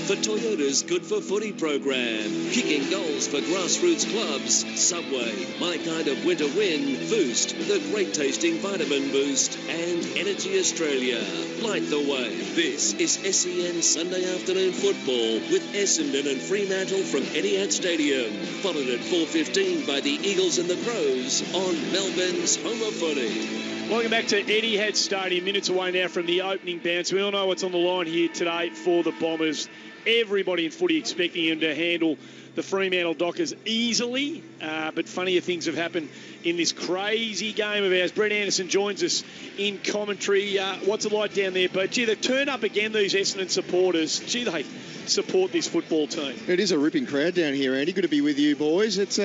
for Toyota's Good for Footy program. Kicking goals for grassroots clubs. Subway, My Kind of Winter Win. Boost, the great tasting vitamin boost. And Energy Australia. Light the way. This is SEN Sunday afternoon football with Essendon and Fremantle from Etihad Stadium. Followed at 4:15 by the Eagles and the Crows on Melbourne's home of footy. Welcome back to Etihad Stadium. Minutes away now from the opening bounce. We all know what's on the line here today for the Bombers. Everybody in footy expecting them to handle the Fremantle Dockers easily. But funnier things have happened in this crazy game of ours. Brett Anderson joins us in commentary. What's it like down there? But, gee, they've turned up again, these Essendon supporters. Gee, they support this football team. It is a ripping crowd down here, Andy. Good to be with you, boys. It's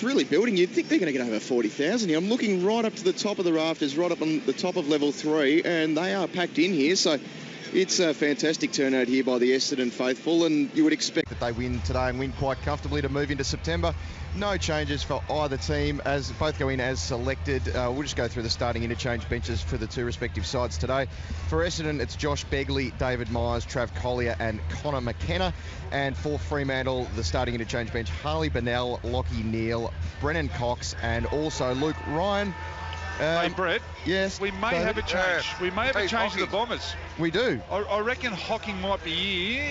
really building. You'd think they're going to get over 40,000 here. I'm looking right up to the top of the rafters, right up on the top of level 3, and they are packed in here. So it's a fantastic turnout here by the Essendon faithful, and you would expect that they win today and win quite comfortably to move into September. No changes for either team, as both go in as selected. We'll just go through the starting interchange benches for the two respective sides today. For Essendon, it's Josh Begley, David Myers, Trav Collier and Connor McKenna. And for Fremantle, the starting interchange bench, Harley Bennell, Lockie Neal, Brennan Cox and also Luke Ryan. Hey, Brett. Yes. We may have a change. We may have a change to the Bombers. We do. I reckon Hocking might be here.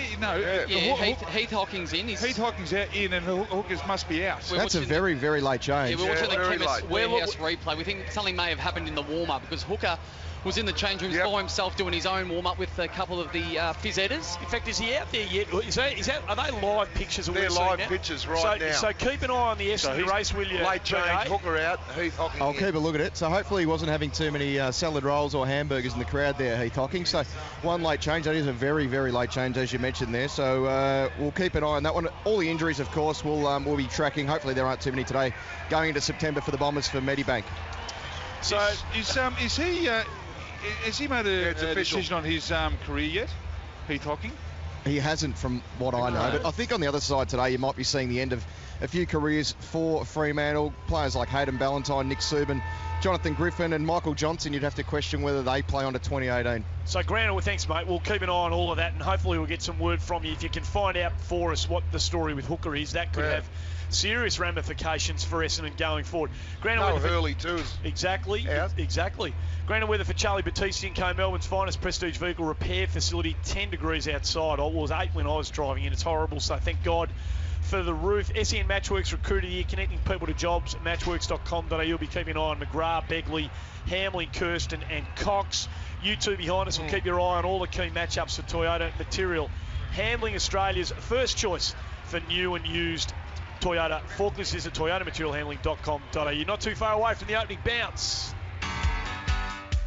Heath Hocking's in. Heath Hocking's out in, and Hookers must be out. That's a very, very late change. Yeah, we're watching the Chemist Warehouse replay. We think something may have happened in the warm-up because Hooker was in the change rooms by himself doing his own warm-up with a couple of the phys edders. In fact, is he out there yet? Are they live pictures? They're live pictures now. So keep an eye on the Essendon race, will you? Late change, Hooker out, Heath Hocking I'll keep a look at it. So hopefully he wasn't having too many salad rolls or hamburgers in the crowd there, Heath Hocking. So one late change. That is a very, very late change, as you mentioned there. So we'll keep an eye on that one. All the injuries, of course, we'll be tracking. Hopefully there aren't too many today going into September for the Bombers for Medibank. So has he made a decision on his career yet, Heath Hocking? He hasn't, from what I know. But I think on the other side today, you might be seeing the end of a few careers for Fremantle. Players like Hayden Ballantyne, Nick Subin, Jonathan Griffin and Michael Johnson, you'd have to question whether they play on to 2018. So, Grant, well, thanks, mate. We'll keep an eye on all of that, and hopefully we'll get some word from you. If you can find out for us what the story with Hooker is, that could have serious ramifications for Essendon going forward. Hurley too. Exactly. Granted weather for Charlie Batiste in Melbourne's finest prestige vehicle repair facility, 10 degrees outside. It was 8 when I was driving in. It's horrible, so thank God for the roof. SEN Matchworks recruited here, connecting people to jobs at matchworks.com.au. You'll be keeping an eye on McGrath, Begley, Hamlin, Kirsten and Cox. You two behind us will keep your eye on all the key matchups for Toyota Material Handling, Australia's first choice for new and used Toyota forklifts is at toyotamaterialhandling.com.au. Not too far away from the opening bounce.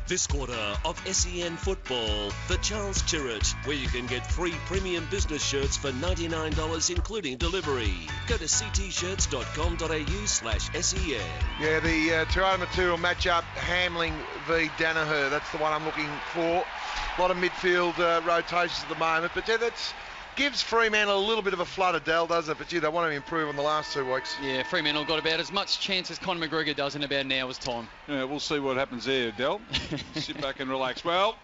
This quarter of SEN Football, the Charles Chirrut, where you can get 3 premium business shirts for $99, including delivery. Go to ctshirts.com.au/SEN. Yeah, the Toyota Material matchup, Hamling v Danaher. That's the one I'm looking for. A lot of midfield rotations at the moment, but that's gives Fremantle a little bit of a flutter, Dell, doesn't it? But, they want to improve on the last 2 weeks. Yeah, Fremantle got about as much chance as Conor McGregor does in about an hour's time. Yeah, we'll see what happens there, Dell. Sit back and relax. Well,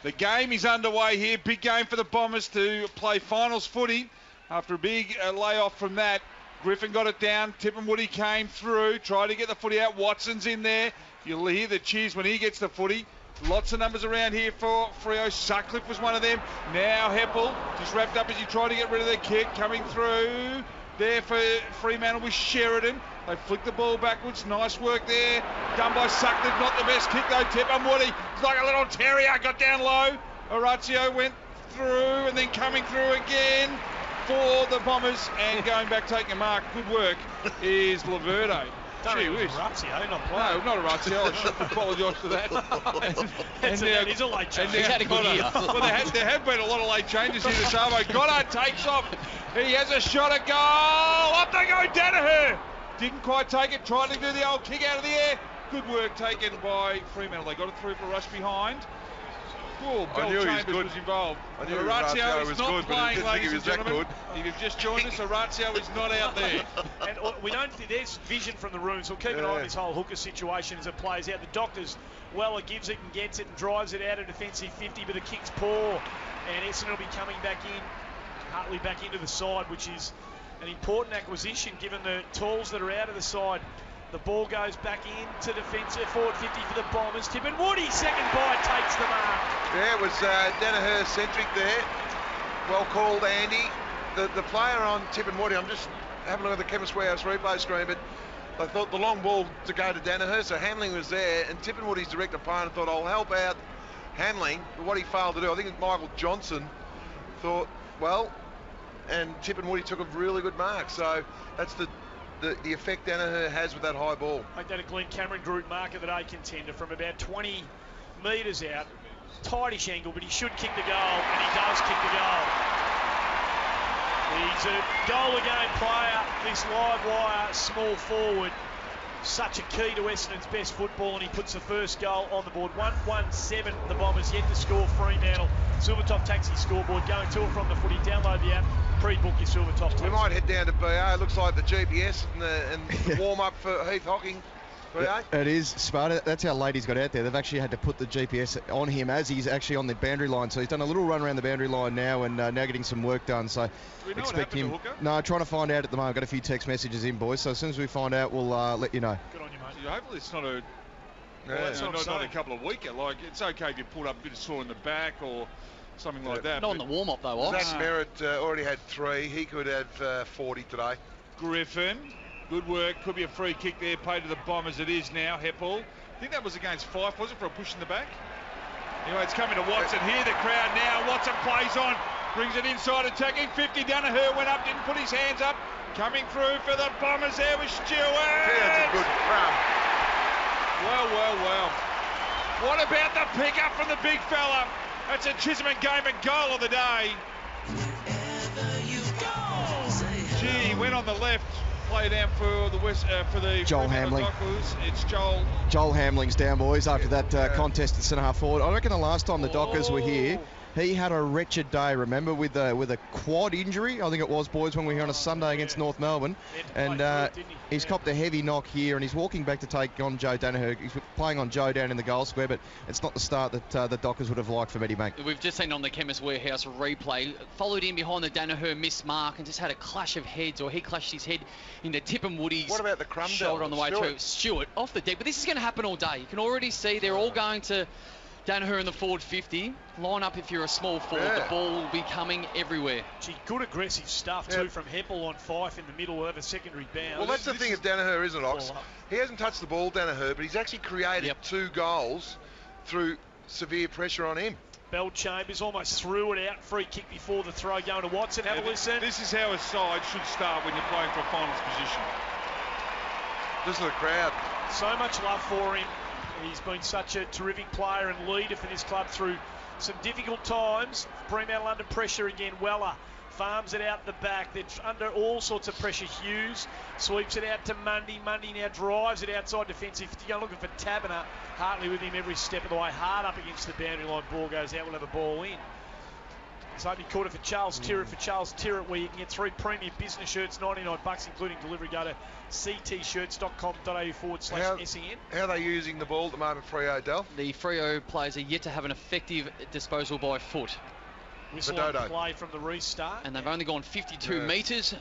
the game is underway here. Big game for the Bombers to play finals footy. After a big layoff from that, Griffin got it down. Tippenwoody came through, tried to get the footy out. Watson's in there. You'll hear the cheers when he gets the footy. Lots of numbers around here for Freo. Sutcliffe was one of them. Now Heppel just wrapped up as he tried to get rid of the kick. Coming through there for Fremantle with Sheridan. They flick the ball backwards. Nice work there. Done by Sutcliffe. Not the best kick though. Tippenwoody. It's like a little terrier. Got down low. Orazio went through and then coming through again for the Bombers. And going back taking a mark. Good work is Laverde. Gee whiz. Orazio, not playing. No, not Orazio. I should apologise for that. That is a late change. He's had a good year. Well, there have been a lot of late changes here to Savo. Goddard takes off. He has a shot at goal. Up they go, Danaher. Didn't quite take it. Tried to do the old kick out of the air. Good work taken by Fremantle. They got it through for a rush behind. Oh, Bell Chambers was involved. Orazio is not playing, ladies and gentlemen. If you've just joined us, Orazio is not out there. And we don't think there's vision from the room, so we'll keep an eye on this whole Hooker situation as it plays out. The Doctors, Weller gives it and gets it and drives it out of defensive 50, but the kick's poor. And Essendon will be coming back in Hartley back into the side, which is an important acquisition given the tools that are out of the side. The ball goes back into defensive forward 50 for the Bombers. Tip and Woody, second bite, takes the mark. Yeah, it was Danaher centric there. Well called, Andy. The player on Tip and Woody, I'm just having a look at the Chemist Warehouse replay screen, but I thought the long ball to go to Danaher, so Hamling was there, and Tip and Woody's direct opponent thought, I'll help out Hamling, but what he failed to do, I think Michael Johnson thought, well, and Tip and Woody took a really good mark, so that's the effect Danaher has with that high ball. Make that a Glenn Cameron Group mark of the day contender from about 20 metres out. Tightish angle, but he should kick the goal, and he does kick the goal. He's a goal-a-game player, this live wire small forward. Such a key to Essendon's best football, and he puts the first goal on the board. 1-1-7, the Bombers yet to score. Fremantle. Silvertop Taxi scoreboard going to and from the footy. Download the app, pre-book your Silvertop Taxi. We might head down to BA. It looks like the GPS and the warm-up for Heath Hocking. It is, Sparta. That's how late he's got out there. They've actually had to put the GPS on him as he's actually on the boundary line. So he's done a little run around the boundary line now and now getting some work done. So expect him. No, trying to find out at the moment. Got a few text messages in, boys. So as soon as we find out, we'll let you know. Good on you, mate. Yeah, hopefully it's not not a couple of weeks. Like, it's okay if you pulled up a bit of sore in the back or something like that. Not on the warm-up, though, Ox. Zach Merritt already had 3. He could have 40 today. Griffin. Good work. Could be a free kick there. Paid to the Bombers. It is now. Heppel. I think that was against Fife, was it, for a push in the back? Anyway, it's coming to Watson here. The crowd now. Watson plays on. Brings it inside, attacking 50. Danaher went up, didn't put his hands up. Coming through for the Bombers there with Stewart. Yeah, that's a good run. Well. What about the pick-up from the big fella? That's a Chisholm game and goal of the day. Gee, he went on the left. Play down for the West for the Joel Hamling. Dockers. It's Joel Hamling's down, boys, after that contest at centre half forward. I reckon the last time the Dockers were here, he had a wretched day. Remember, with a quad injury, I think it was, boys, when we were here on a Sunday against North Melbourne, and he's copped a heavy knock here, and he's walking back to take on Joe Danaher. He's playing on Joe down in the goal square, but it's not the start that the Dockers would have liked from Eddie Bank. We've just seen on the Chemist Warehouse replay, followed in behind the Danaher missed mark and just had a clash of heads, or he clashed his head into Tip and Woody's shoulder on the way through. Stewart off the deck, but this is going to happen all day. You can already see they're all going to Danaher in the forward 50. Line up if you're a small forward. The ball will be coming everywhere. Gee, good aggressive stuff too from Heppel on Fife in the middle. We'll have a secondary bounce. Well, that's the thing of Danaher, isn't it, Ox? He hasn't touched the ball, Danaher, but he's actually created 2 goals through severe pressure on him. Bell Chambers almost threw it out. Free kick before the throw going to Watson. Have a listen. This is how a side should start when you're playing for a finals position. Listen to the crowd. So much love for him. He's been such a terrific player and leader for this club through some difficult times. Fremantle under pressure again. Weller farms it out the back. They're under all sorts of pressure. Hughes sweeps it out to Mundy. Mundy now drives it outside defensive. You're looking for Taberner. Hartley with him every step of the way. Hard up against the boundary line. Ball goes out. We'll have a ball in. It's opening quarter for Charles Tyrrett. For Charles Tyrrett, where you can get 3 premium business shirts, $99, including delivery. Go to ctshirts.com.au/SEN. How are they using the ball at the moment, Freo, Del? The Freo players are yet to have an effective disposal by foot. Whistle on play from the restart. And they've only gone 52 metres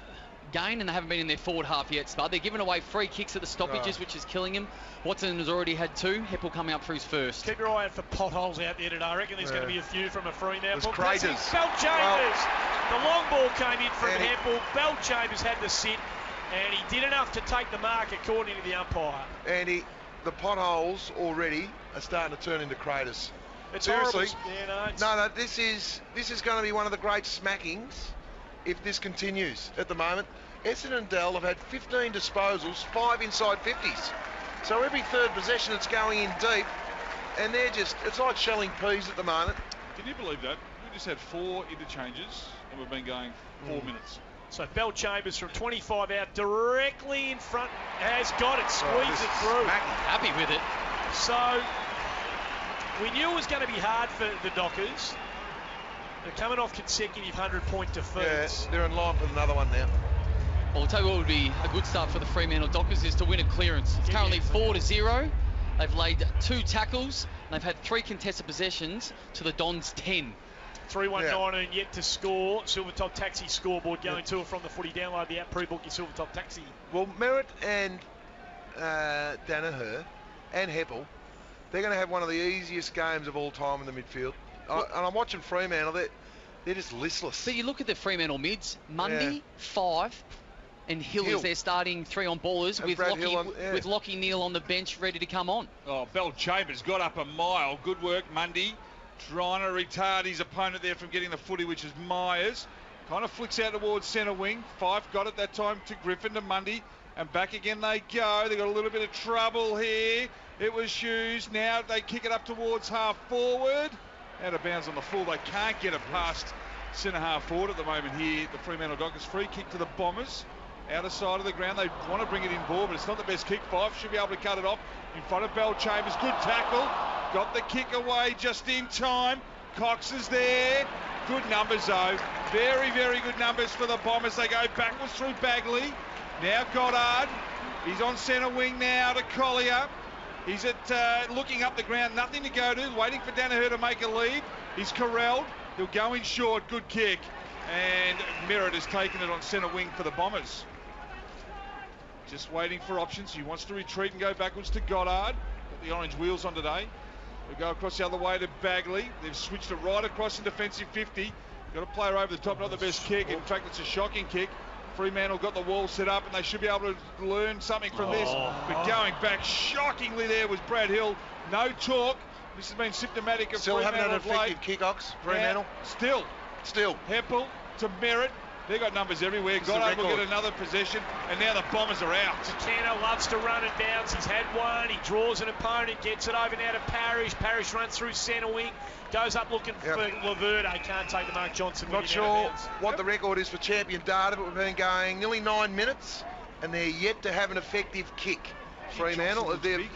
gain, and they haven't been in their forward half yet. But they're giving away free kicks at the stoppages, which is killing him. Watson has already had 2. Heppel coming up for his first. Keep your eye out for potholes out there today. I reckon there's going to be a few from a Fremantle. Craters. Bell Chambers. The long ball came in from Heppel. Bell Chambers had to sit, and he did enough to take the mark according to the umpire. Andy, the potholes already are starting to turn into craters. It's seriously. Horrible. No, this is going to be one of the great smackings if this continues at the moment. Essendon and Dell have had 15 disposals, 5 inside 50s. So every third possession it's going in deep, and it's like shelling peas at the moment. Can you believe that? We just had 4 interchanges and we've been going 4 minutes. So Bell Chambers from 25 out directly in front has got it, squeezed it through. Happy with it. So we knew it was going to be hard for the Dockers. They're coming off consecutive 100-point defeats. Yeah, they're in line for another one now. Well, I'll tell you what would be a good start for the Fremantle Dockers is to win a clearance. It's currently 4-0. They've laid 2 tackles. And they've had 3 contested possessions to the Dons' 10. 3-1-19 yet to score. Silvertop Taxi scoreboard going to or from the footy. Download the app, pre-book your Silvertop Taxi. Well, Merritt and Danaher and Heppel, they're going to have one of the easiest games of all time in the midfield. And I'm watching Fremantle. They're just listless. But you look at the Fremantle mids. Mundy, 5, and Hill is their starting 3 on ballers with Lockie Neal on the bench ready to come on. Oh, Bell Chambers got up a mile. Good work, Mundy. Trying to retard his opponent there from getting the footy, which is Myers. Kind of flicks out towards centre wing. Fife got it that time to Griffin, to Mundy. And back again they go. They got a little bit of trouble here. It was Hughes. Now they kick it up towards half forward. Out of bounds on the full. They can't get it past centre half forward at the moment here. The Fremantle Dockers. Free kick to the Bombers. Outer side of the ground. They want to bring it in ball, but it's not the best kick. Fife should be able to cut it off in front of Bell Chambers. Good tackle. Got the kick away just in time. Cox is there. Good numbers though. Very, very good numbers for the Bombers. They go backwards through Bagley. Now Goddard. He's on centre wing now to Collier. He's looking up the ground. Nothing to go to. Waiting for Danaher to make a lead. He's corralled. He'll go in short. Good kick. And Merritt has taken it on centre wing for the Bombers. Just waiting for options. He wants to retreat and go backwards to Goddard. Got the orange wheels on today. They go across the other way to Bagley. They've switched it right across in defensive 50. Got a player over the top, not the best kick. In fact, it's a shocking kick. Fremantle got the wall set up and they should be able to learn something from this. But going back shockingly there was Brad Hill. No talk. This has been symptomatic of Still Fremantle. Still haven't had effective kick-ox, Fremantle. Still. Heppel to Merritt. They got numbers everywhere. Goddard will get another possession, and now the Bombers are out. Takano loves to run and bounce. He's had one. He draws an opponent, gets it over now to Parrish. Parrish runs through centre wing, goes up looking for Laverde. Can't take the Mark Johnson. Not sure what the record is for champion data, but we've been going nearly 9 minutes, and they're yet to have an effective kick. Fremantle, they've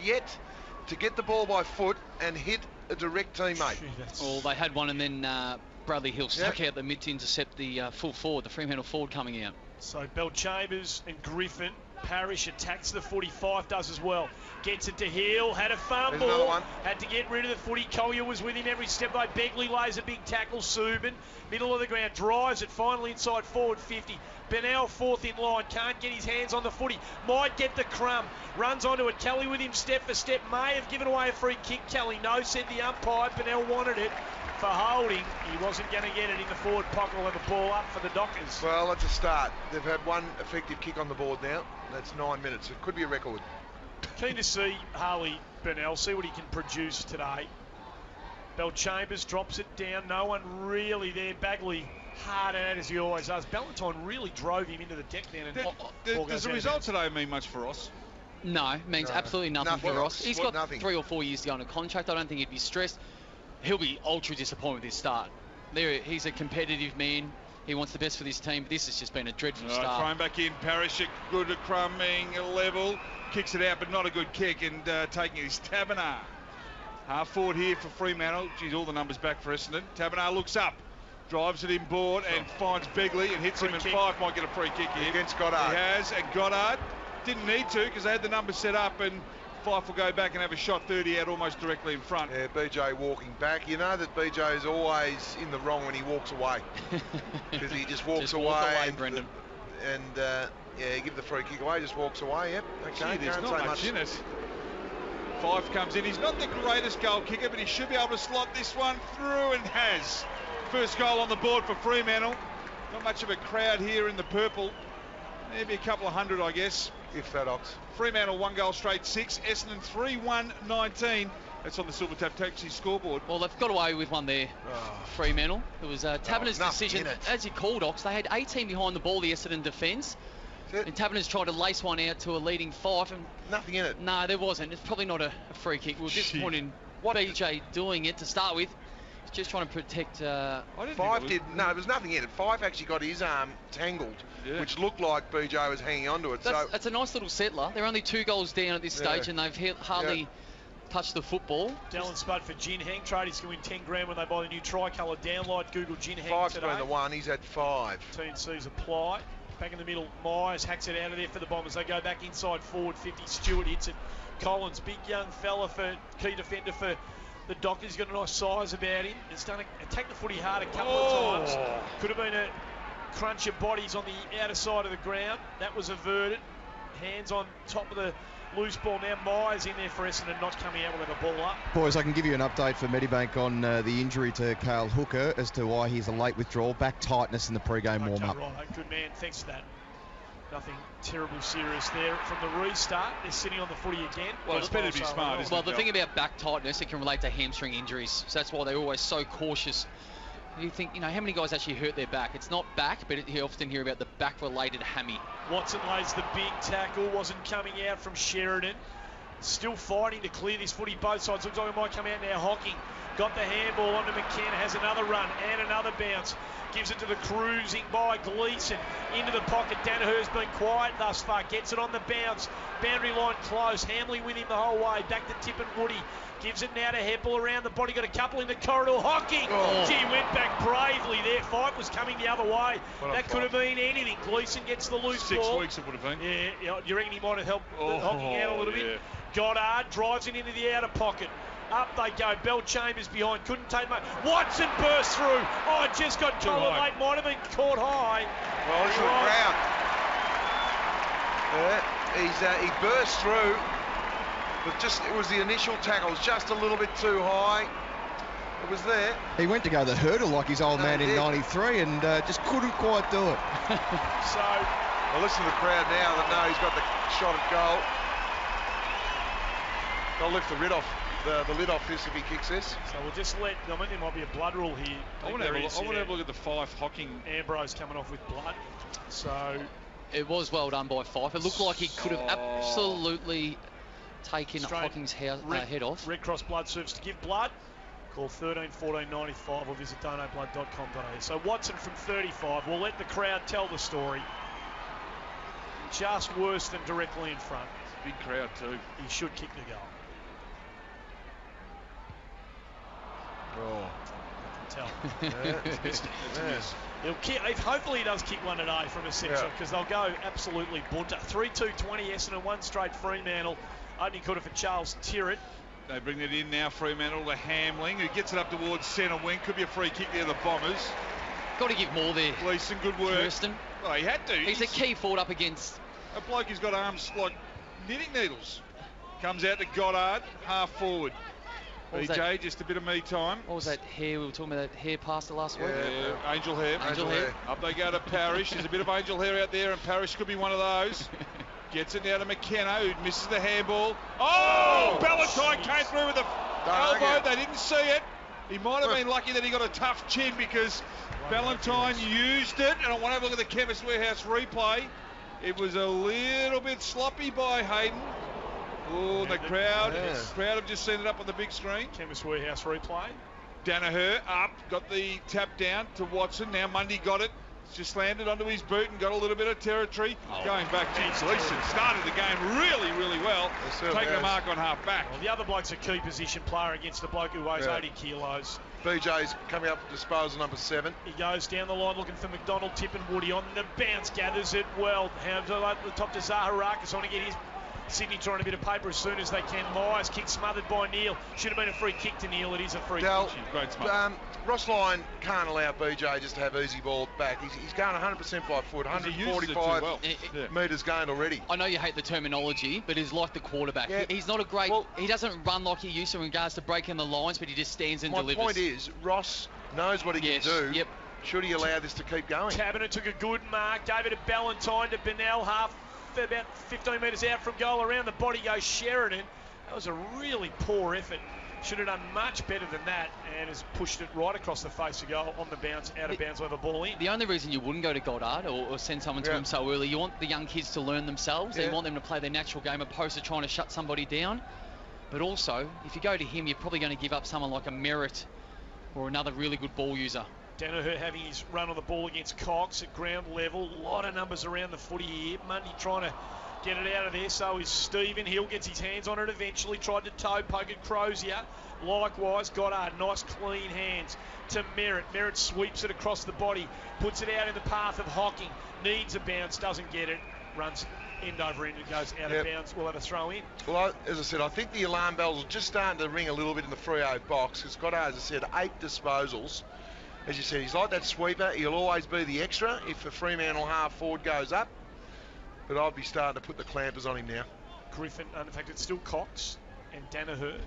yet to get the ball by foot and hit a direct teammate. Well, they had one, and then Bradley Hill stuck out the mid to intercept the full forward, the Fremantle forward coming out. So Bell Chambers and Griffin. Parrish attacks the 45, does as well. Gets it to Hill, had a fumble, had to get rid of the footy. Collier was with him every step by Begley, lays a big tackle. Subin, middle of the ground, drives it finally inside forward 50. Bennell fourth in line, can't get his hands on the footy, might get the crumb, runs onto it. Kelly with him step for step, may have given away a free kick. Kelly, no, said the umpire. Bennell wanted it for holding. He wasn't going to get it in the forward pocket. Will have a ball up for the Dockers. Well, that's a start. They've had one effective kick on the board now. That's 9 minutes. It could be a record. Keen to see Harley Bennell, see what he can produce today. Bell Chambers drops it down. No one really there. Bagley hard at it as he always does. Ballantyne really drove him into the deck down. And does the result today mean much for us? No, it means absolutely nothing for Ross. He's got 3 or 4 years to go on a contract. I don't think he'd be stressed. He'll be ultra disappointed with his start. He's a competitive man. He wants the best for this team, but this has just been a dreadful start. Thrown back in, Parrish, good at crumbing, level, kicks it out, but not a good kick, and taking it is Taberner. Half forward here for Fremantle. Geez, all the numbers back for Essendon. Taberner looks up, drives it inboard, and finds Begley, and hits him, and Fife might get a free kick here. Against Goddard. He has, and Goddard didn't need to, because they had the numbers set up, and Fife will go back and have a shot 30 out almost directly in front. Yeah, BJ walking back. You know that BJ is always in the wrong when he walks away. Because he just walks away. Walk away, Brendan. And give the free kick away, just walks away. Yep, okay. Gee, there's not much in it. Fife comes in. He's not the greatest goal kicker, but he should be able to slot this one through, and has. First goal on the board for Fremantle. Not much of a crowd here in the purple. Maybe a couple of hundred, I guess. If that, Ox. Fremantle 1 goal straight 6. Essendon 3-1-19. That's on the Silvertop Taxi scoreboard. Well, they've got away with one there, Fremantle. It was Taberner's decision. As you called, Ox, they had 18 behind the ball, the Essendon defence. And Taberner's tried to lace one out to a leading Fife. And nothing in it. No, there wasn't. It's probably not a free kick. We're disappointed in BJ doing it to start with. He's just trying to protect... Fife did... No, there was nothing in it. Fife actually got his arm tangled, which looked like BJ was hanging onto it. That's a nice little settler. They're only 2 goals down at this stage, and they've hardly touched the football. Dallin Spud for Jin Heng. Tradies can win 10 grand when they buy the new tricolour downlight. Google Jin Heng Fife's today. been the one. He's had 5. T&C's apply. Back in the middle, Myers hacks it out of there for the Bombers. They go back inside forward 50. Stewart hits it. Collins, big young fella for key defender for The doctor's got a nice size about him. It's done attacked the footy hard a couple of times. Could have been a crunch of bodies on the outer side of the ground. That was averted. Hands on top of the loose ball now. Myers in there for Essendon, not coming out with a ball up. Boys, I can give you an update for Medibank on the injury to Cale Hooker as to why he's a late withdrawal. Back tightness in the pre-game warm-up. Right, good man. Thanks for that. Nothing terrible serious there. From the restart, they're sitting on the footy again. Well, it's better to be smart, isn't it? Well, the thing about back tightness, it can relate to hamstring injuries. So that's why they're always so cautious. You think, you know, how many guys actually hurt their back? It's not back, but you often hear about the back-related hammy. Watson lays the big tackle. Wasn't coming out from Sheridan. Still fighting to clear this footy both sides. Looks like it might come out now. Hocking got the handball onto McKenna. Has another run and another bounce. Gives it to the cruising by Gleeson. Into the pocket. Danaher's been quiet thus far. Gets it on the bounce. Boundary line close. Hamley with him the whole way. Back to Tip and Woody. Gives it now to Heppel around the body. Got a couple in the corridor. Hocking. Gee, went back bravely there. Fight was coming the other way. That could have been anything. Gleeson gets the loose ball. 6 weeks it would have been. Yeah, you reckon he might have helped Hocking out a little bit? Goddard drives it into the outer pocket. Up they go. Bell Chambers behind. Couldn't take much. Watson burst through. Oh, just got collared late. Might have been caught high. Well, this is the ground. He burst through, but just it was the initial tackle. It was just a little bit too high. It was there. He went to go the hurdle like his old man in '93 and just couldn't quite do it. So, well, listen to the crowd now that know he's got the shot at goal. They'll lift the lid off. The lid off this if he kicks this. So we'll just let. I mean, there might be a blood rule here. I want to have a look at the Fife Hocking. Ambrose coming off with blood. So it was well done by Fife. It looked like he could have absolutely taken Hocking's head off. Red Cross Blood Service to give blood. Call 13 14 95 or visit donateblood.com.au. So Watson from 35. We'll let the crowd tell the story. Just worse than directly in front. Big crowd too. He should kick the goal. I can tell. Hopefully he does kick one today from a section because they'll go absolutely bunter. 3-2-20 Essendon, one straight Fremantle. Opening quarter for Charles Tyrrett. They bring it in now, Fremantle to Hamling, who gets it up towards centre wing. Could be a free kick there, the Bombers. Got to give more there. Gleeson, good work. Kirsten. Well, he had to. He's a key forward up against. A bloke who's got arms like knitting needles. Comes out to Goddard, half forward. BJ, just a bit of me time. What was that hair? We were talking about that hair pasta last week. Yeah, angel hair. Angel hair. Up they go to Parrish. There's a bit of angel hair out there, and Parrish could be one of those. Gets it now to McKenna, who misses the handball. Oh! Ballantyne came through with the elbow. They didn't see it. He might have been lucky that he got a tough chin because Ballantyne used it. And I want to have a look at the Chemist Warehouse replay. It was a little bit sloppy by Hayden. Oh, the crowd have just seen it up on the big screen. Chemist Warehouse replay. Danaher up, got the tap down to Watson. Now Mundy got it. Just landed onto his boot and got a little bit of territory. Going back to Gleeson. Started the game really, really well. Taking a mark on half back. Well, the other bloke's a key position player against the bloke who weighs 80 kilos. BJ's coming up for disposal number 7. He goes down the line looking for McDonald, Tip and Woody on the bounce. Gathers it well. Hands over the top to Zaharakis. On to get his Sydney trying a bit of paper as soon as they can. Myers kick smothered by Neil. Should have been a free kick to Neil. It is a free kick. Great smother. Ross Lyon can't allow BJ just to have easy ball back. He's going 100% by foot, 145 metres gained already. I know you hate the terminology, but he's like the quarterback. Yeah. He's not a great... he doesn't run like he used to in regards to breaking the lines, but he just stands and delivers. My point is, Ross knows what he can do. Yep. Should he allow this to keep going? Taberner took a good mark, gave it to Ballantyne, to Bennell, about 15 metres out from goal. Around the body goes Sheridan. That was a really poor effort. Should have done much better than that and has pushed it right across the face of goal on the bounce, out of bounds with the ball in. The only reason you wouldn't go to Goddard or send someone to him so early, you want the young kids to learn themselves. You want them to play their natural game opposed to trying to shut somebody down. But also, if you go to him, you're probably going to give up someone like a Merritt or another really good ball user. Danaher having his run on the ball against Cox at ground level. A lot of numbers around the footy here. Mundy trying to get it out of there. So is Stephen. Hill gets his hands on it eventually. Tried to toe poke at Crozier. Likewise, Goddard. Nice clean hands to Merritt. Merritt sweeps it across the body. Puts it out in the path of Hocking. Needs a bounce. Doesn't get it. Runs end over end, it goes out of bounds. We'll have a throw in. Well, as I said, I think the alarm bells are just starting to ring a little bit in the Freo box. Because Scott, as I said, 8 disposals. As you said, he's like that sweeper. He'll always be the extra if the Fremantle half forward goes up. But I'd be starting to put the clampers on him now. Griffin, in fact, it's still Cox and Danaher.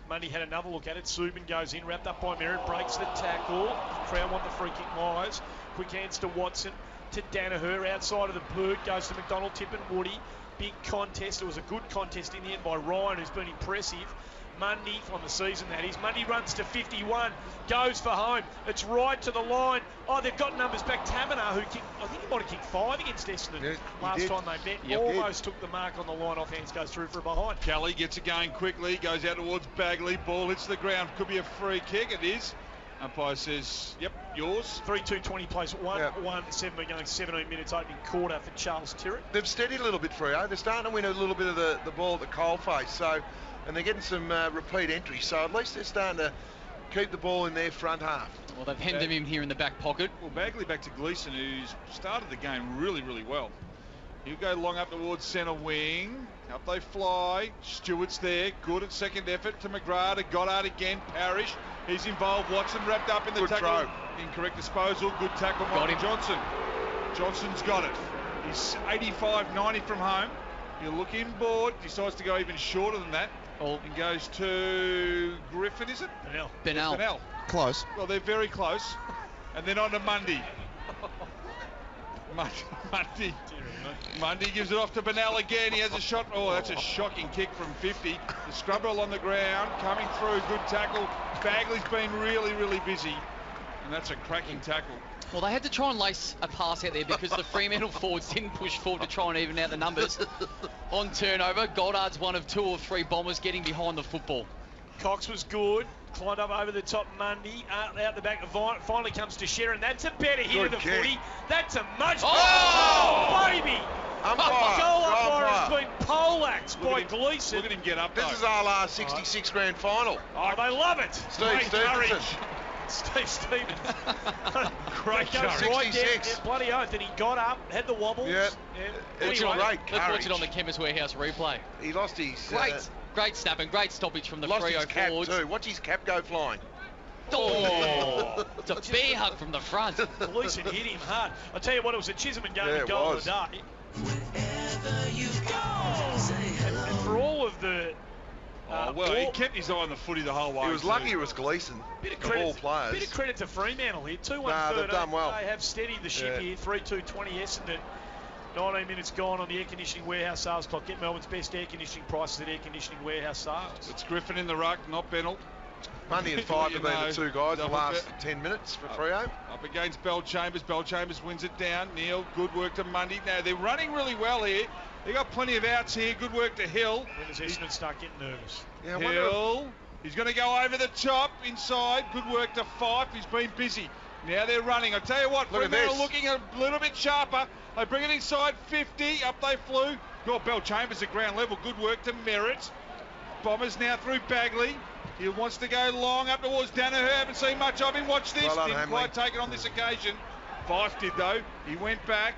Mundy had another look at it. Subin goes in, wrapped up by Merritt, breaks the tackle. Crown want the free kick wise. Quick hands to Watson, to Danaher, outside of the bird, goes to McDonald, Tippin, Woody. Big contest. It was a good contest in the end by Ryan, who's been impressive. Mundy, on the season that is. Mundy runs to 51, goes for home. It's right to the line. Oh, they've got numbers back. Taverner, who kicked, I think he might have kicked 5 against Essendon last time they met. Almost took the mark on the line. Off hands, goes through for a behind. Kelly gets it going quickly, goes out towards Bagley. Ball hits the ground. Could be a free kick. It is. Umpire says, yep, yours. 3-2-20 plays 1-1-7. We're going 17 minutes opening quarter for Charles Tyrrell. They've steadied a little bit, Freo. They're starting to win a little bit of the ball at the coalface. So, and they're getting some repeat entries. So at least they're starting to keep the ball in their front half. Well, they've hemmed him in here in the back pocket. Well, Bagley back to Gleeson, who's started the game really, really well. He'll go long up towards centre wing. Up they fly. Stewart's there. Good at second effort to McGrath. To Goddard again. Parrish. He's involved. Watson wrapped up in the tackle. Throw. Incorrect disposal. Good tackle by Johnson. Johnson's got it. He's 85-90 from home. He'll look inboard. Decides to go even shorter than that. And goes to Griffin, is it? Bennell. Close. Well, they're very close. And then on to Mundy. Mundy gives it off to Bennell again. He has a shot. Oh, that's a shocking kick from 50. The scrubber on the ground, coming through. Good tackle. Bagley's been really, really busy. And that's a cracking tackle. Well, they had to try and lace a pass out there because the Fremantle forwards didn't push forward to try and even out the numbers. On turnover, Goddard's one of 2 or 3 Bombers getting behind the football. Cox was good. Climbed up over the top, Mundy, out the back. Finally comes to Sharon. That's a better hit of the footy. That's a much better. Oh, baby! Goal umpire has been poleaxed by Gleeson. Look at him get up, though. This is our last 66 grand final. Oh, they love it. Steve Stevenson. Steve Stevens. Great coverage. Right down, bloody oath. And he got up, had the wobbles. Yeah. It's Anyway, great courage. Let's watch it on the Chemist Warehouse replay. He lost his... Great snap and great stoppage from the lost Freo his cap forwards. too. Watch his cap go flying. Oh, it's a bear hug from the front. Gleeson hit him hard. I'll tell you what, it was a Chisholm game and goal of the day. Wherever you go, say hello. And for all of the... he kept his eye on the footy the whole way. He was lucky it was Gleeson. Bit of credit to Fremantle here. 2-1 they've done well. They have steadied the ship here. 3-2-20 Essendon. 19 minutes gone on the Air Conditioning Warehouse sales clock. Get Melbourne's best air conditioning prices at Air Conditioning Warehouse sales. It's Griffin in the ruck, not Bennell. Mundy and Five have been the 2 guys the last 10 minutes for Freo. Up against Bell Chambers. Bell Chambers wins it down. Neil, good work to Mundy. Now, they're running really well here. They got plenty of outs here. Good work to Hill. When does Essendon start getting nervous? Yeah, Hill. He's going to go over the top, inside. Good work to Fife. He's been busy. Now they're running. I tell you what, Fremantle looking a little bit sharper. They bring it inside 50. Up they flew. Got Bell Chambers at ground level. Good work to Merritt. Bombers now through Bagley. He wants to go long up towards Danaher. Haven't seen much of him. Watch this. Didn't quite take it on this occasion. Fife did though. He went back.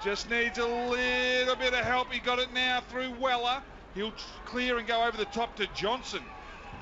Just needs a little bit of help. He got it now through Weller. He'll clear and go over the top to Johnson,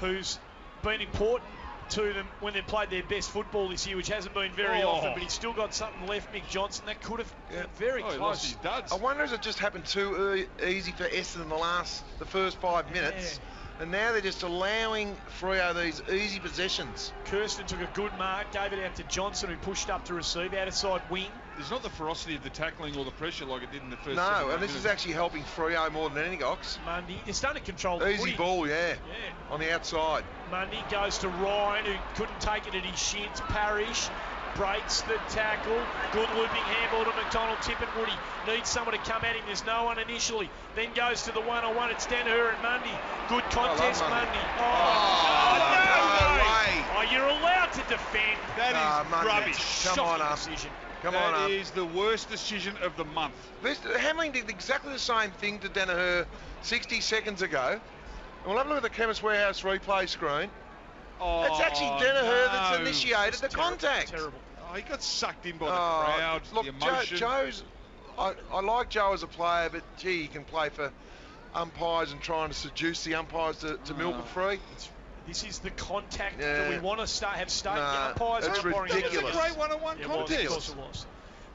who's been important to them when they played their best football this year, which hasn't been very often, but he's still got something left. Mick Johnson, that could have been very close. He lost his duds. I wonder if it just happened too easy for Essendon in the first 5 minutes. And now they're just allowing Freo these easy possessions. Kirsten took a good mark, gave it out to Johnson, who pushed up to receive, out of side wing. There's not the ferocity of the tackling or the pressure like it did in the first. No, and this is actually helping Freo more than anything, Ox. Mundy, they're starting to control the easy footy. Ball, on the outside. Mundy goes to Ryan, who couldn't take it at his shins. Parrish breaks the tackle. Good looping handball to McDonald. Tippin Woody needs someone to come at him. There's no one initially. Then goes to the one-on-one. It's Danaher and Mundy. Good contest, Mundy. No way. Oh, you're allowed to defend. That is rubbish. Come on up. Decision. That is the worst decision of the month. Hamling did exactly the same thing to Danaher 60 seconds ago. And we'll have a look at the Chemist Warehouse replay screen. Oh, it's actually Danaher that's initiated the contact. Terrible. Oh, he got sucked in by the crowd, look, the emotion. Joe's I like Joe as a player, but gee, he can play for umpires and trying to seduce the umpires to milk it free. This is the contact that we want to have state. The umpires it's are ridiculous. It's a great one-on-one contest. Of course it was.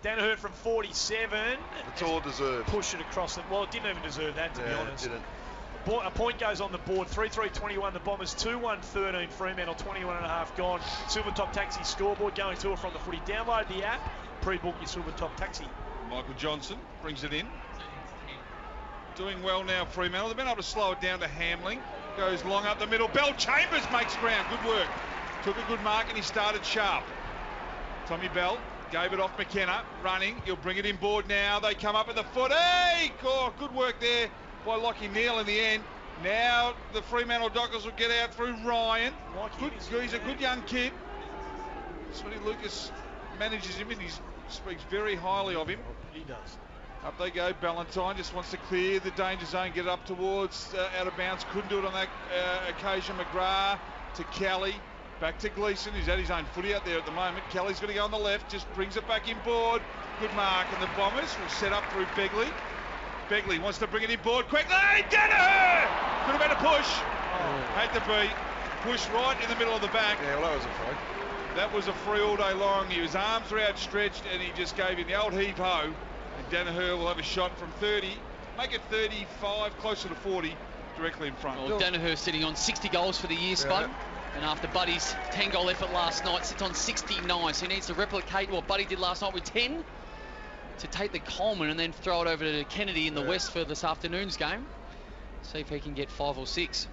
Danaher from 47. It's all deserved. Push it across. Well, it didn't even deserve that, to be honest. It didn't. A point goes on the board. 3-3-21. The Bombers 2-1-13. Fremantle 21.5 gone. Silvertop Taxi scoreboard going to or from the footy. Download the app. Pre-book your Silvertop Taxi. Michael Johnson brings it in. Doing well now, Fremantle. They've been able to slow it down to Hamling. Goes long up the middle. Bell Chambers makes ground. Good work. Took a good mark and he started sharp. Tommy Bell gave it off McKenna. Running. He'll bring it in board now. They come up at the foot. Hey! Oh, good work there by Lockie Neal in the end. Now the Fremantle Dockers will get out through Ryan. He's a good young kid. Smitty Lucas manages him and he speaks very highly of him. He does. Up they go. Ballantyne just wants to clear the danger zone, get it up towards out of bounds. Couldn't do it on that occasion. McGrath to Kelly. Back to Gleeson, who's at his own footy out there at the moment. Kelly's going to go on the left, just brings it back inboard. Good mark, and the Bombers will set up through Begley. Begley wants to bring it inboard quickly. Danaher! Could have been a push. Had to be. Push right in the middle of the back. Yeah, well, that was a free. That was a free all day long. His arms were outstretched, and he just gave him the old heave-ho. And Danaher will have a shot from 30, make it 35, closer to 40, directly in front. Well, Danaher sitting on 60 goals for the year, Spud. And after Buddy's 10-goal effort last night, sits on 69. So he needs to replicate what Buddy did last night with 10 to take the Coleman and then throw it over to Kennedy in the West for this afternoon's game. See if he can get 5 or 6.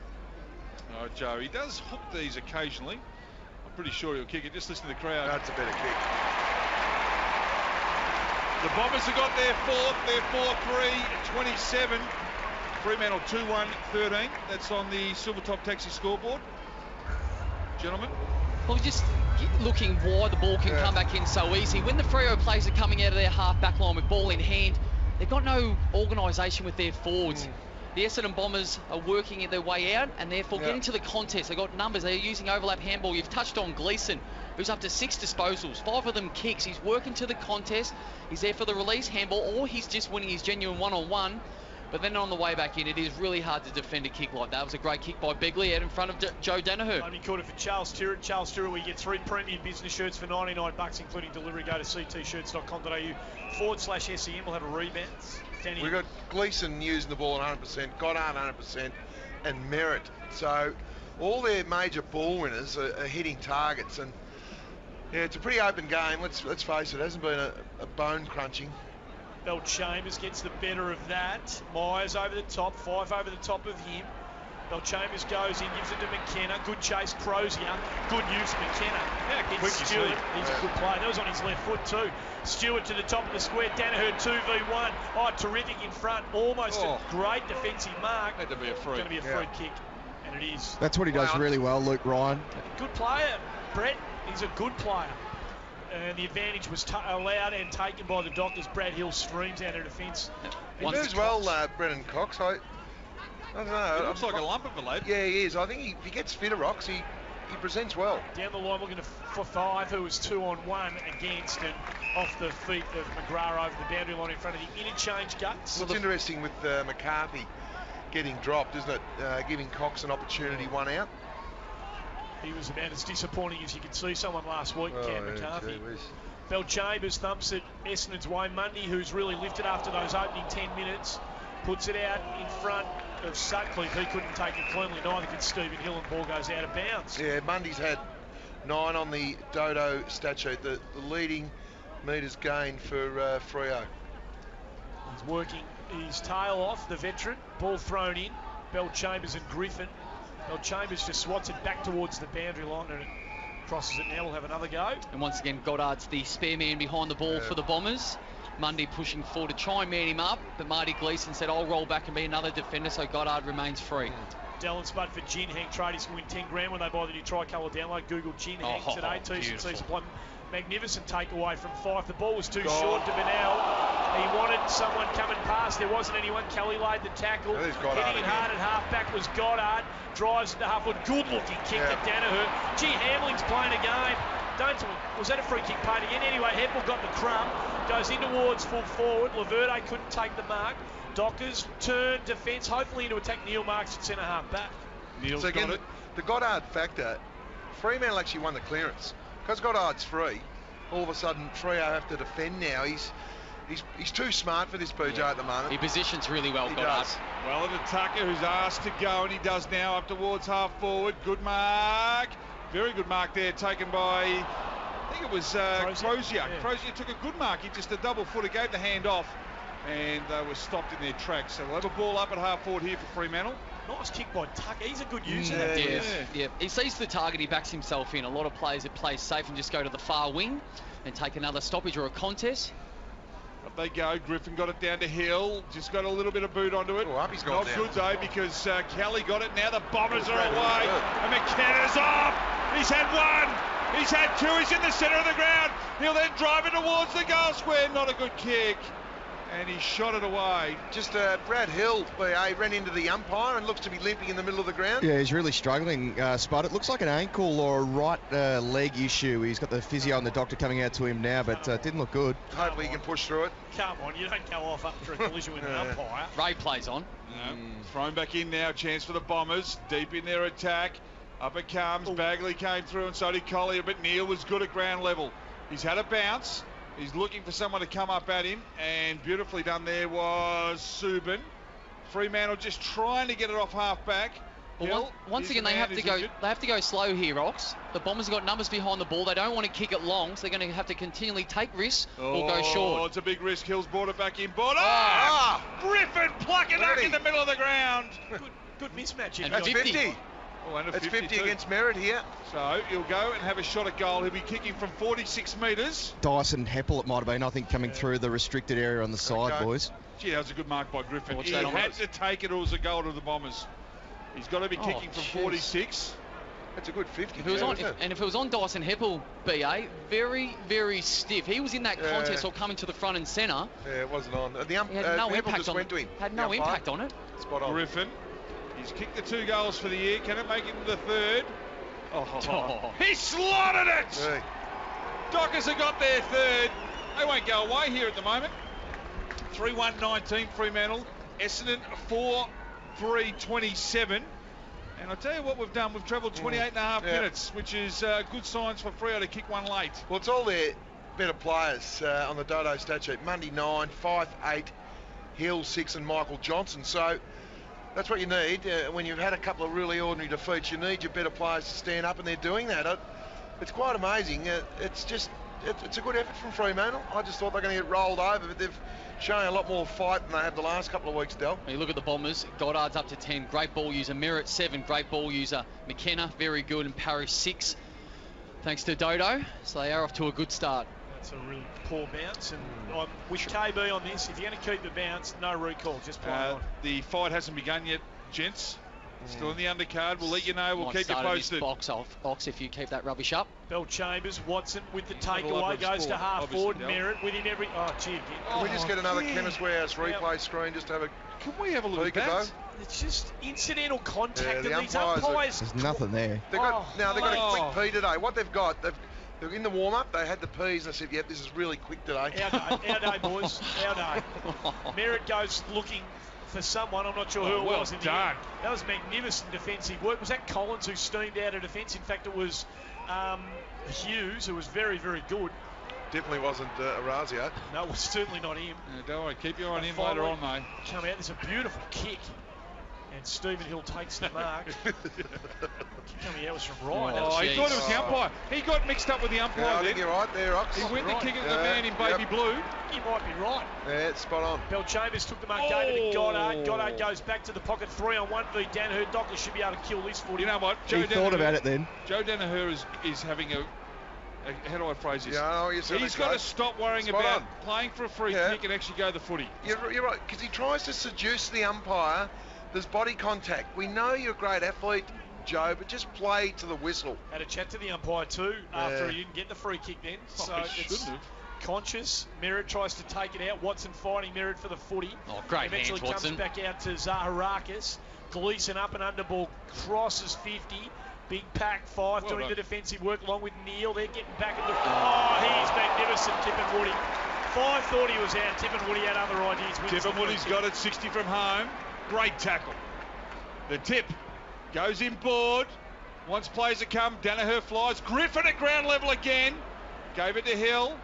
Oh, Joe, he does hook these occasionally. I'm pretty sure he'll kick it. Just listen to the crowd. That's a better kick. The Bombers have got their fourth. They're 4-3-27. Fremantle 2-1-13. That's on the Silvertop Taxi scoreboard. Gentlemen. Well, just looking why the ball can come back in so easy. When the Freo players are coming out of their half-back line with ball in hand, they've got no organisation with their forwards. The Essendon Bombers are working their way out and therefore getting to the contest. They've got numbers. They're using overlap handball. You've touched on Gleeson, who's up to 6 disposals, 5 of them kicks. He's working to the contest. He's there for the release handball, or he's just winning his genuine one-on-one. But then on the way back in, it is really hard to defend a kick like that. It was a great kick by Begley out in front of Joe Danaher. Only quarter for Charles Stewart. Charles Stewart, where you get 3 premium business shirts for $99, including delivery. Go to ctshirts.com.au/SEN. We'll have a rebound. We've got Gleeson using the ball 100%, Goddard 100%, and Merritt. So all their major ball winners are hitting targets. And yeah, it's a pretty open game. Let's face it. It hasn't been a bone crunching. Bell Chambers gets the better of that. Myers over the top, 5 over the top of him. Bell Chambers goes in, gives it to McKenna. Good chase, Crozier. Good use, McKenna. It's Stewart. He's a good player. That was on his left foot too. Stewart to the top of the square. Danaher 2v1. Oh, terrific in front. Almost a great defensive mark. Had to be a free. It's going to be a free kick, and it is. That's what he does really well, Luke Ryan. Good player, Brett. He's a good player. And the advantage was allowed and taken by the Dockers. Brad Hill streams out of defence. He moves well, Brennan Cox. I don't know. He looks like a lump of a lad. Yeah, he is. I think if he gets fitter, Rocks, he presents well. Down the line, we're going to for 5, who was 2-on-1 against, and off the feet of McGrath over the boundary line in front of the interchange guts. What's interesting with McCarthy getting dropped, isn't it? Giving Cox an opportunity, one out. He was about as disappointing as you could see someone last week, Cam McCarthy. Bell Chambers thumps it Essendon's way. Mundy, who's really lifted after those opening 10 minutes, puts it out in front of Sutcliffe. He couldn't take it cleanly, neither could Stephen Hill, and ball goes out of bounds. Yeah, Mundy's had 9 on the Dodo stat sheet, the leading metres gained for Freo. He's working his tail off, the veteran. Ball thrown in. Bell Chambers and Griffin. Bell Chambers just swats it back towards the boundary line and it crosses it now. We'll have another go. And once again, Goddard's the spare man behind the ball for the Bombers. Mundy pushing forward to try and man him up, but Marty Gleeson said, I'll roll back and be another defender, so Goddard remains free. Dallin Spud for Gin Hang. Tradies can win 10 grand when they buy the new tricolour download. Google Gin Hang today. T-shirts supply. Magnificent takeaway from Fife. The ball was too short to Bennell. He wanted someone coming past. There wasn't anyone. Kelly laid the tackle. Hitting it hard at half-back was Goddard. Drives into half-foot. Good-looking kick to Danaher. Gee, Hamling's playing a game. Was that a free kick paid again? Anyway, Heppel got the crumb. Goes in towards full forward. Laverde couldn't take the mark. Dockers turn defence, hopefully into attack. Neil Marks at centre-half back. Neil's so again, got it. The Goddard factor, Fremantle actually won the clearance. Because Goddard's free, all of a sudden Freo have to defend now. He's too smart for this PJ at the moment. He positions really well, He Goddard. does. Well, to Tucker, who's asked to go, and he does now, up towards half forward. Good mark. Very good mark there, taken by, I think it was Crozier. Yeah. Crozier took a good mark. He just a double footer, gave the hand off, and they were stopped in their tracks. So we'll have a ball up at half forward here for Fremantle. Nice kick by Tucker. He's a good user. Yeah. He sees the target, he backs himself in. A lot of players that play safe and just go to the far wing and take another stoppage or a contest. Up they go. Griffin got it down to Hill. Just got a little bit of boot onto it. Oh, up he's gone Not now. good though, because Kelly got it. Now the Bombers are away. And McKenna's off. He's had one. He's had two. He's in the centre of the ground. He'll then drive it towards the goal square. Not a good kick. And he shot it away. Just Brad Hill, ran into the umpire and looks to be limping in the middle of the ground. Yeah, he's really struggling, Spud. It looks like an ankle or a right leg issue. He's got the physio and the doctor coming out to him now, but didn't look good. Hopefully he can push through it. Come on, you don't go off after a collision with an umpire. Ray plays on. Thrown back in now. Chance for the Bombers. Deep in their attack. Up it comes. Bagley came through and so did Collier, but Neil was good at ground level. He's had a bounce. He's looking for someone to come up at him, and beautifully done there was Subin. Fremantle just trying to get it off half back. Well, once again, they have to go slow here, Ox. The Bombers have got numbers behind the ball. They don't want to kick it long, so they're going to have to continually take risks or go short. Oh, it's a big risk. Hill's brought it back in. Griffin plucking up in the middle of the ground. Good mismatch. And That's 50. Oh, and a It's 50 too. against Merritt here. So he'll go and have a shot at goal. He'll be kicking from 46 metres. Dyson Heppel, it might have been, I think, coming through the restricted area on the side, Okay. boys. Gee, that was a good mark by Griffin. Watch He that on had us. to take it, or it was a goal to the Bombers. He's got to be kicking from jeez. 46. That's a good 50. If it was on, isn't it? and if it was on Dyson Heppel, BA, very, very stiff. He was in that contest or coming to the front and centre. Yeah, it wasn't on. The He had no Heppel impact just on went to him. Had The no umpire. impact on it. Spot on. Griffin. He's kicked the 2 goals for the year. Can it make it into the third? Oh. He slotted it! Hey. Dockers have got their third. They won't go away here at the moment. 3-1-19 Fremantle. Essendon 4-3-27. And I'll tell you what we've done. We've travelled 28 and a half minutes, which is good signs for Freo to kick one late. Well, it's all their better players on the Dodo stat sheet. Mundy 9, Fife 8, Hill 6 and Michael Johnson. So that's what you need. When you've had a couple of really ordinary defeats, you need your better players to stand up, and they're doing that. It's quite amazing. It's a good effort from Fremantle. I just thought they're going to get rolled over, but they've shown a lot more fight than they have the last couple of weeks, Del. When you look at the Bombers, Goddard's up to 10, great ball user. Merritt 7, great ball user. McKenna, very good, and Parrish 6. Thanks to Dodo, so they are off to a good start. That's a really poor bounce, and I'm with KB on this. If you're going to keep the bounce, no recall, just play on. The fight hasn't begun yet, gents. Still in the undercard. We'll let you know. We'll Might keep you start this posted. box if you keep that rubbish up. Bell Chambers, Watson with the Have a takeaway, lot of goes to sport, half obviously, forward. Del. Merritt with him every. Oh, gee, again. Can we just get another yeah. Chemist Warehouse replay screen just to have a Can we have a look peek at at that? those? It's just incidental contact, Yeah, the and these umpires are- umpires. There's nothing there. They've got Oh. a quick pee today. What they've got, they're in the warm-up. They had the peas, and I said, "Yep, this is really quick today." Our day, boys. Our day. Merritt goes looking for someone. I'm not sure who it well was in the done. end. That was magnificent defensive work. Was that Collins who steamed out of defence? In fact, it was Hughes, who was very, very good. Definitely wasn't Orazio. No, it was certainly not him. Yeah, don't worry, keep your eye on him Finally later on, mate. Come out. There's a beautiful kick. And Stephen Hill takes the mark. Kick coming out was from Ryan. Oh, he thought it was the umpire. He got mixed up with the umpire Yeah, I then. think you're right there, Ox. He went right. to kick at the Yeah, man in baby yep. blue. He might be right. Yeah, it's spot on. Bell Chambers took the mark, gave it to Goddard. Goddard goes back to the pocket, 3-on-1 v Danaher. Dockers should be able to kill this footy. You know what? He thought about it then. Joe Danaher is having a how do I phrase this? Yeah, I know what you're saying. He's got to stop worrying Spot about on. playing for a free Yeah. kick and actually go the footy. You're right, because he tries to seduce the umpire. There's body contact. We know you're a great athlete, Joe, but just play to the whistle. Had a chat to the umpire too after he didn't get the free kick then. So he it's shouldn't have. conscious. Merritt tries to take it out. Watson fighting Merritt for the footy. Oh, great Eventually hands, comes Watson. back out to Zaharakis. Gleeson up and under ball, crosses 50. Big pack, 5 Well doing done. the defensive work along with Neil. They're getting back into. Oh, he's magnificent, Tip and Woody. 5 thought he was out. Tip and Woody had other ideas. Tip and Woody's got it, 60 from home. Great tackle. The tip goes inboard. Once plays to come, Danaher flies. Griffin at ground level again. Gave it to Hill.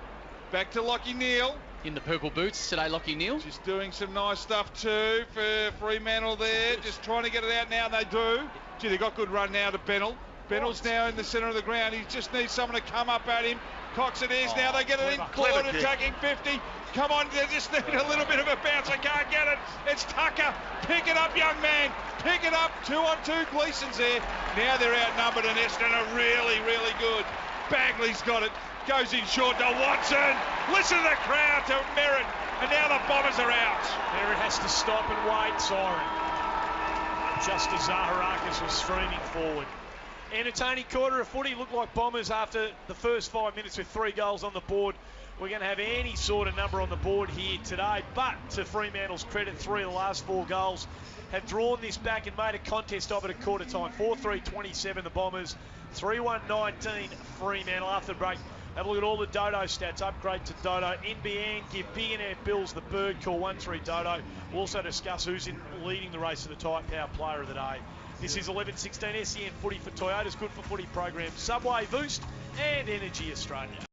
Back to Lockie Neal. In the purple boots today, Lockie Neal. Just doing some nice stuff too for Fremantle there. Just trying to get it out now, and they do. Gee, they got good run now to Bennell. Bennell's now in the centre of the ground. He just needs someone to come up at him. Cox it is now. They get it in. Claude attacking 50. Come on, they just need a little bit of a bounce. They can't get it. It's Tucker. Pick it up, young man. Pick it up. 2-on-2. Gleason's there. Now they're outnumbered, and Essendon are really, really good. Bagley's got it. Goes in short to Watson. Listen to the crowd to Merritt. And now the Bombers are out. Merritt has to stop and wait. Siren. Just as Zaharakis was streaming forward. Entertaining quarter of footy. Looked like Bombers after the first 5 minutes with 3 goals on the board. We're going to have any sort of number on the board here today. But to Fremantle's credit, 3 of the last 4 goals have drawn this back and made a contest of it at quarter time. 4-3-27 the Bombers. 3-1-19 Fremantle. After the break, have a look at all the Dodo stats. Upgrade to Dodo. NBN give Billionaire Bills the bird call. 1-3 Dodo. We'll also discuss who's leading the race for the Type Power Player of the Day. This is 11:16 SEN Footy for Toyota's Good for Footy program. Subway, Boost and Energy Australia.